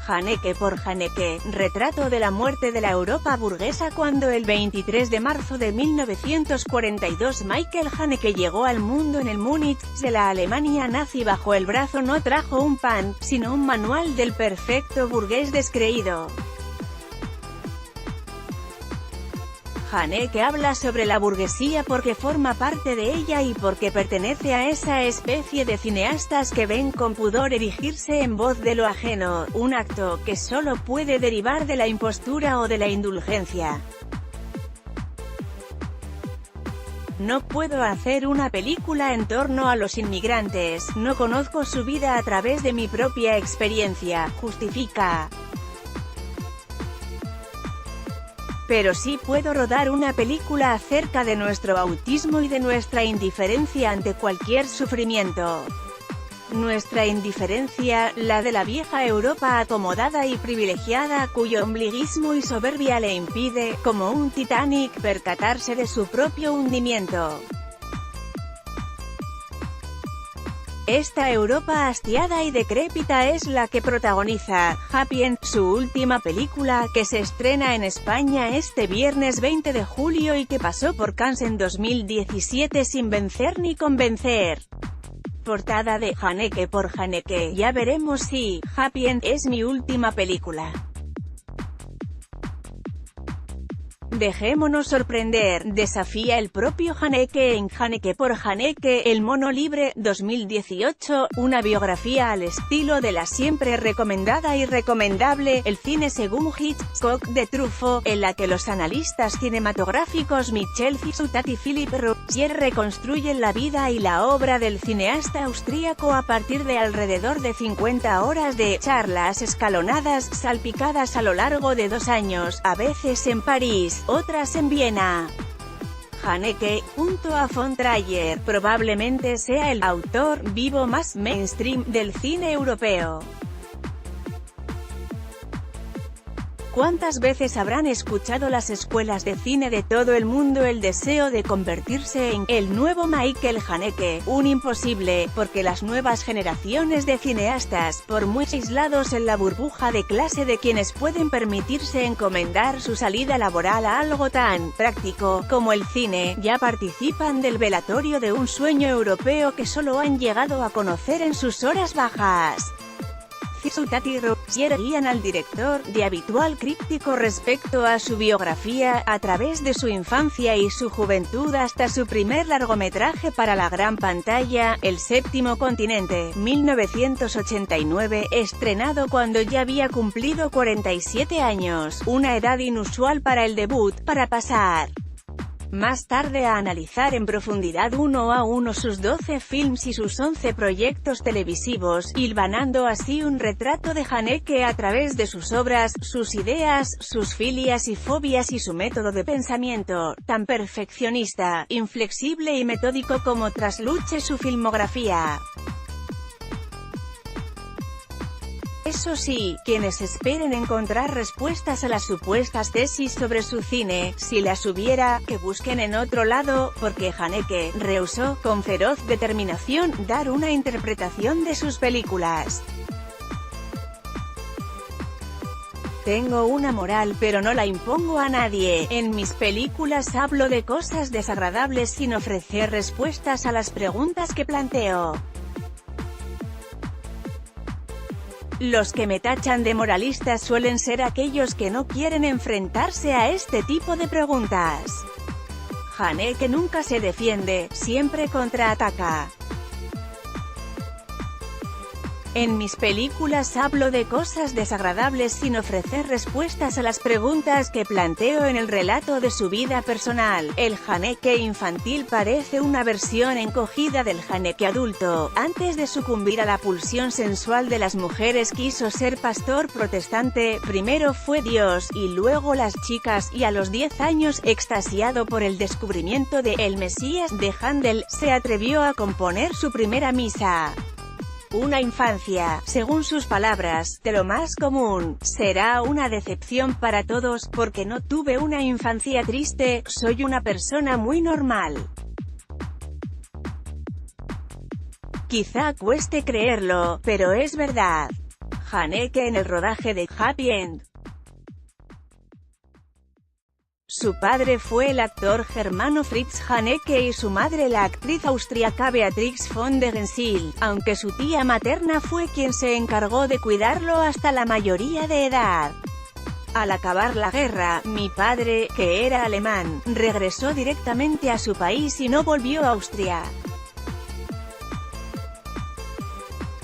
Haneke por Haneke, retrato de la muerte de la Europa burguesa. Cuando el 23 de marzo de 1942 Michael Haneke llegó al mundo en el Múnich de la Alemania nazi, bajo el brazo no trajo un pan, sino un manual del perfecto burgués descreído. Haneke habla sobre la burguesía porque forma parte de ella y porque pertenece a esa especie de cineastas que ven con pudor erigirse en voz de lo ajeno, un acto que solo puede derivar de la impostura o de la indulgencia. No puedo hacer una película en torno a los inmigrantes, no conozco su vida a través de mi propia experiencia, justifica. Pero sí puedo rodar una película acerca de nuestro autismo y de nuestra indiferencia ante cualquier sufrimiento. Nuestra indiferencia, la de la vieja Europa acomodada y privilegiada, cuyo ombliguismo y soberbia le impide, como un Titanic, percatarse de su propio hundimiento. Esta Europa hastiada y decrépita es la que protagoniza Happy End, su última película, que se estrena en España este viernes 20 de julio y que pasó por Cannes en 2017 sin vencer ni convencer. Portada de Haneke por Haneke. Ya veremos si Happy End es mi última película. Dejémonos sorprender, desafía el propio Haneke en Haneke por Haneke, El mono libre, 2018, una biografía al estilo de la siempre recomendada y recomendable El cine según Hitchcock de Truffaut, en la que los analistas cinematográficos Michel Ciotat y Philippe Rougier reconstruyen la vida y la obra del cineasta austríaco a partir de alrededor de 50 horas de charlas escalonadas, salpicadas a lo largo de 2 años, a veces en París, otras en Viena. Haneke, junto a von Trier, probablemente sea el autor vivo más mainstream del cine europeo. ¿Cuántas veces habrán escuchado las escuelas de cine de todo el mundo el deseo de convertirse en el nuevo Michael Haneke? Un imposible, porque las nuevas generaciones de cineastas, por muy aislados en la burbuja de clase de quienes pueden permitirse encomendar su salida laboral a algo tan práctico como el cine, ya participan del velatorio de un sueño europeo que solo han llegado a conocer en sus horas bajas. Ciotat y Rougier guían al director, de habitual críptico respecto a su biografía, a través de su infancia y su juventud hasta su primer largometraje para la gran pantalla, El séptimo continente, 1989, estrenado cuando ya había cumplido 47 años, una edad inusual para el debut, para pasar más tarde a analizar en profundidad uno a uno sus 12 films y sus 11 proyectos televisivos, hilvanando así un retrato de Haneke a través de sus obras, sus ideas, sus filias y fobias y su método de pensamiento, tan perfeccionista, inflexible y metódico como trasluche su filmografía. Eso sí, quienes esperen encontrar respuestas a las supuestas tesis sobre su cine, si las hubiera, que busquen en otro lado, porque Haneke rehusó, con feroz determinación, dar una interpretación de sus películas. Tengo una moral pero no la impongo a nadie. En mis películas hablo de cosas desagradables sin ofrecer respuestas a las preguntas que planteo. Los que me tachan de moralista suelen ser aquellos que no quieren enfrentarse a este tipo de preguntas. Haneke nunca se defiende, siempre contraataca. En mis películas hablo de cosas desagradables sin ofrecer respuestas a las preguntas que planteo en el relato de su vida personal. El Haneke infantil parece una versión encogida del Haneke adulto. Antes de sucumbir a la pulsión sensual de las mujeres quiso ser pastor protestante, primero fue Dios, y luego las chicas, y a los 10 años, extasiado por el descubrimiento de El Mesías de Handel, se atrevió a componer su primera misa. Una infancia, según sus palabras, de lo más común, será una decepción para todos, porque no tuve una infancia triste, soy una persona muy normal. Quizá cueste creerlo, pero es verdad. Haneke en el rodaje de Happy End. Su padre fue el actor germano Fritz Haneke y su madre la actriz austríaca Beatrix von der Gensil, aunque su tía materna fue quien se encargó de cuidarlo hasta la mayoría de edad. Al acabar la guerra, mi padre, que era alemán, regresó directamente a su país y no volvió a Austria.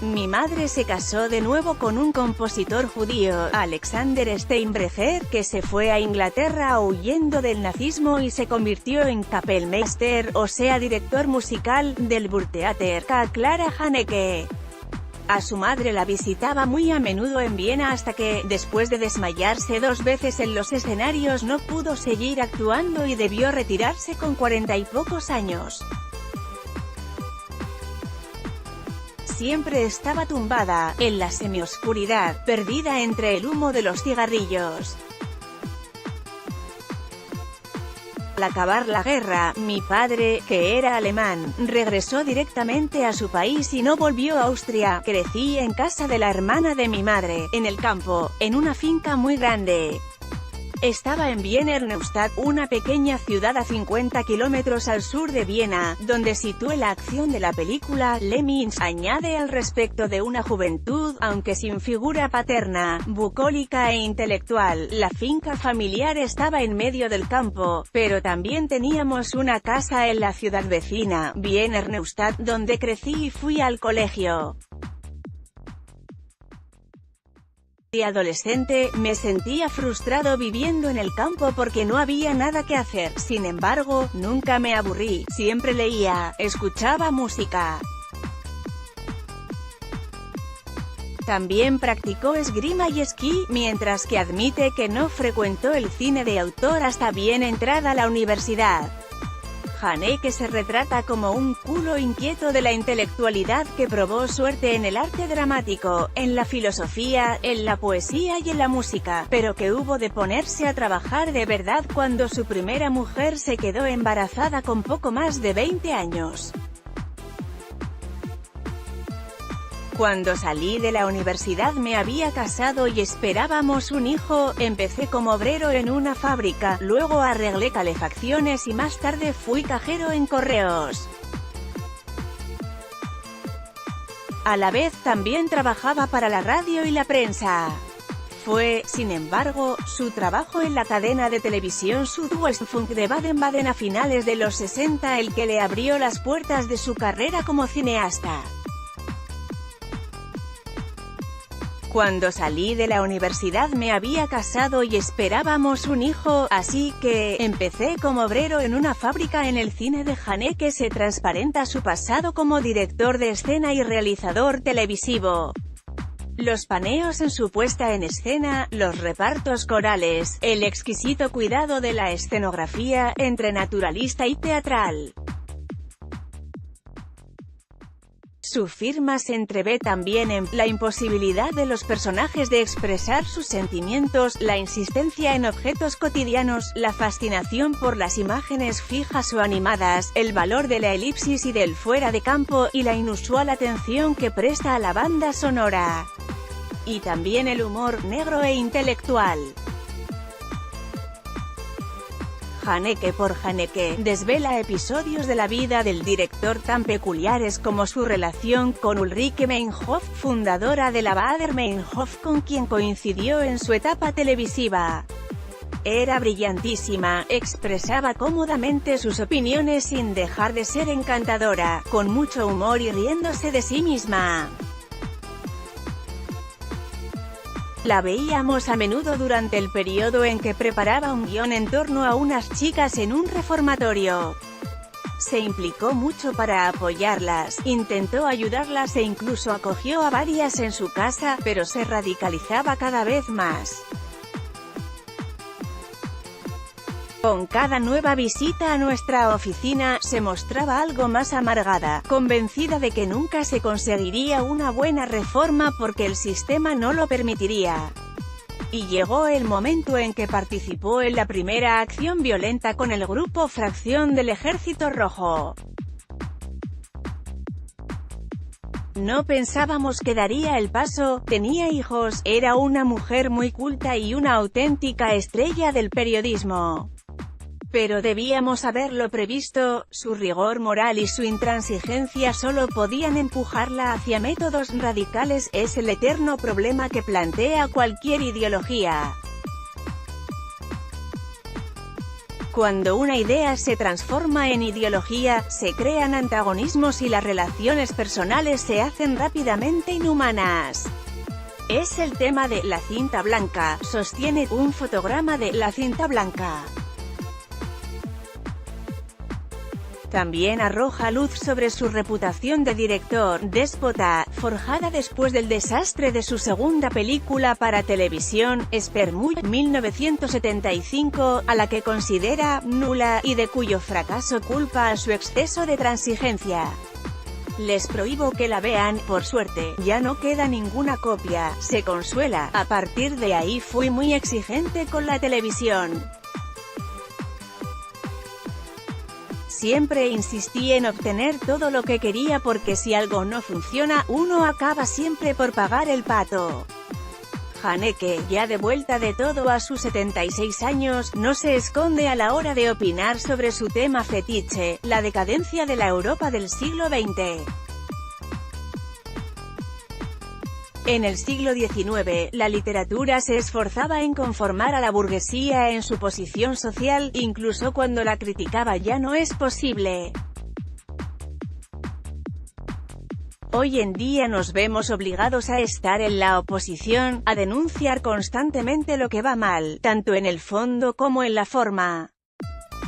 Mi madre se casó de nuevo con un compositor judío, Alexander Steinbrecher, que se fue a Inglaterra huyendo del nazismo y se convirtió en Kapellmeister, o sea director musical, del Burgtheater Clara Haneke. A su madre la visitaba muy a menudo en Viena hasta que, después de desmayarse 2 veces en los escenarios, no pudo seguir actuando y debió retirarse con 40 y pocos años. Siempre estaba tumbada, en la semioscuridad, perdida entre el humo de los cigarrillos. Al acabar la guerra, mi padre, que era alemán, regresó directamente a su país y no volvió a Austria. Crecí en casa de la hermana de mi madre, en el campo, en una finca muy grande. Estaba en Wiener Neustadt, una pequeña ciudad a 50 kilómetros al sur de Viena, donde situé la acción de la película Lemmings. Añade al respecto de una juventud, aunque sin figura paterna, bucólica e intelectual. La finca familiar estaba en medio del campo, pero también teníamos una casa en la ciudad vecina, Wiener Neustadt, donde crecí y fui al colegio. De adolescente, me sentía frustrado viviendo en el campo porque no había nada que hacer. Sin embargo, nunca me aburrí, siempre leía, escuchaba música. También practicó esgrima y esquí, mientras que admite que no frecuentó el cine de autor hasta bien entrada la universidad. Haneke se retrata como un culo inquieto de la intelectualidad que probó suerte en el arte dramático, en la filosofía, en la poesía y en la música, pero que hubo de ponerse a trabajar de verdad cuando su primera mujer se quedó embarazada con poco más de 20 años. Cuando salí de la universidad me había casado y esperábamos un hijo. Empecé como obrero en una fábrica, luego arreglé calefacciones y más tarde fui cajero en correos. A la vez también trabajaba para la radio y la prensa. Fue, sin embargo, su trabajo en la cadena de televisión Südwestfunk de Baden-Baden a finales de los 60 el que le abrió las puertas de su carrera como cineasta. Cuando salí de la universidad me había casado y esperábamos un hijo, así que empecé como obrero en una fábrica en el cine de Haneke. Se transparenta su pasado como director de escena y realizador televisivo. Los paneos en su puesta en escena, los repartos corales, el exquisito cuidado de la escenografía, entre naturalista y teatral. Su firma se entrevé también en la imposibilidad de los personajes de expresar sus sentimientos, la insistencia en objetos cotidianos, la fascinación por las imágenes fijas o animadas, el valor de la elipsis y del fuera de campo, y la inusual atención que presta a la banda sonora. Y también el humor negro e intelectual. Haneke por Haneke desvela episodios de la vida del director tan peculiares como su relación con Ulrike Meinhof, fundadora de la Baader-Meinhof, con quien coincidió en su etapa televisiva. Era brillantísima, expresaba cómodamente sus opiniones sin dejar de ser encantadora, con mucho humor y riéndose de sí misma. La veíamos a menudo durante el periodo en que preparaba un guión en torno a unas chicas en un reformatorio. Se implicó mucho para apoyarlas, intentó ayudarlas e incluso acogió a varias en su casa, pero se radicalizaba cada vez más. Con cada nueva visita a nuestra oficina, se mostraba algo más amargada, convencida de que nunca se conseguiría una buena reforma porque el sistema no lo permitiría. Y llegó el momento en que participó en la primera acción violenta con el grupo Fracción del Ejército Rojo. No pensábamos que daría el paso, tenía hijos, era una mujer muy culta y una auténtica estrella del periodismo. Pero debíamos haberlo previsto, su rigor moral y su intransigencia solo podían empujarla hacia métodos radicales, es el eterno problema que plantea cualquier ideología. Cuando una idea se transforma en ideología, se crean antagonismos y las relaciones personales se hacen rápidamente inhumanas. Es el tema de La cinta blanca, sostiene un fotograma de La cinta blanca. También arroja luz sobre su reputación de director déspota, forjada después del desastre de su segunda película para televisión, Spermouille, 1975, a la que considera nula, y de cuyo fracaso culpa a su exceso de transigencia. Les prohíbo que la vean, por suerte, ya no queda ninguna copia, se consuela, a partir de ahí fui muy exigente con la televisión. Siempre insistí en obtener todo lo que quería porque si algo no funciona, uno acaba siempre por pagar el pato. Haneke, ya de vuelta de todo a sus 76 años, no se esconde a la hora de opinar sobre su tema fetiche, la decadencia de la Europa del siglo XX. En el siglo XIX, la literatura se esforzaba en conformar a la burguesía en su posición social, incluso cuando la criticaba ya no es posible. Hoy en día nos vemos obligados a estar en la oposición, a denunciar constantemente lo que va mal, tanto en el fondo como en la forma.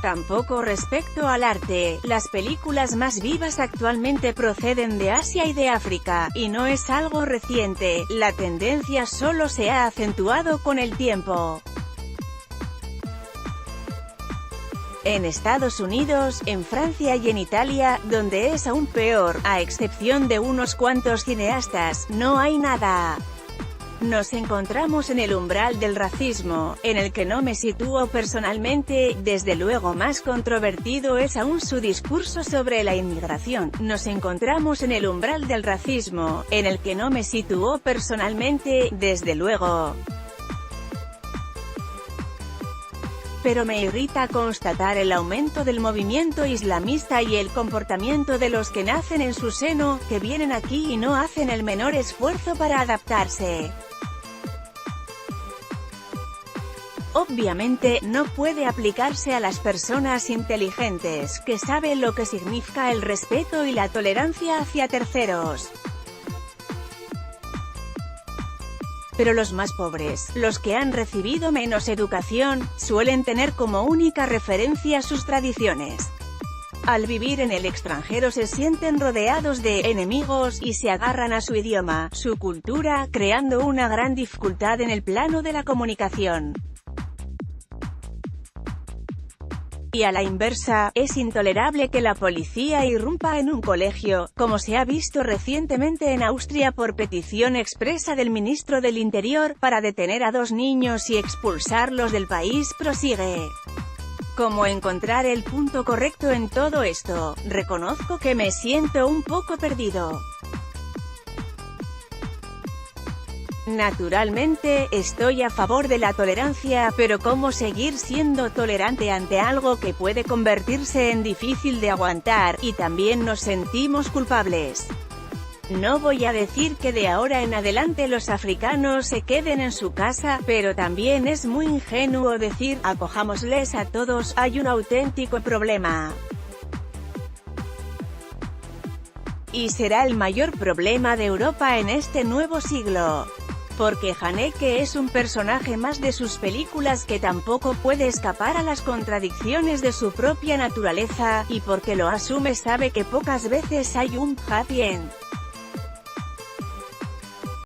Tampoco respecto al arte, las películas más vivas actualmente proceden de Asia y de África, y no es algo reciente, la tendencia solo se ha acentuado con el tiempo. En Estados Unidos, en Francia y en Italia, donde es aún peor, a excepción de unos cuantos cineastas, no hay nada. Nos encontramos en el umbral del racismo, en el que no me sitúo personalmente, desde luego más controvertido es aún su discurso sobre la inmigración. Nos encontramos en el umbral del racismo, en el que no me sitúo personalmente, desde luego. Pero me irrita constatar el aumento del movimiento islamista y el comportamiento de los que nacen en su seno, que vienen aquí y no hacen el menor esfuerzo para adaptarse. Obviamente, no puede aplicarse a las personas inteligentes, que saben lo que significa el respeto y la tolerancia hacia terceros. Pero los más pobres, los que han recibido menos educación, suelen tener como única referencia sus tradiciones. Al vivir en el extranjero se sienten rodeados de enemigos, y se agarran a su idioma, su cultura, creando una gran dificultad en el plano de la comunicación. Y a la inversa, es intolerable que la policía irrumpa en un colegio, como se ha visto recientemente en Austria por petición expresa del ministro del Interior, para detener a 2 niños y expulsarlos del país. Prosigue. ¿Cómo encontrar el punto correcto en todo esto? Reconozco que me siento un poco perdido. Naturalmente, estoy a favor de la tolerancia, pero ¿cómo seguir siendo tolerante ante algo que puede convertirse en difícil de aguantar, y también nos sentimos culpables? No voy a decir que de ahora en adelante los africanos se queden en su casa, pero también es muy ingenuo decir, acojámosles a todos, hay un auténtico problema. Y será el mayor problema de Europa en este nuevo siglo. Porque Haneke es un personaje más de sus películas que tampoco puede escapar a las contradicciones de su propia naturaleza, y porque lo asume sabe que pocas veces hay un happy end.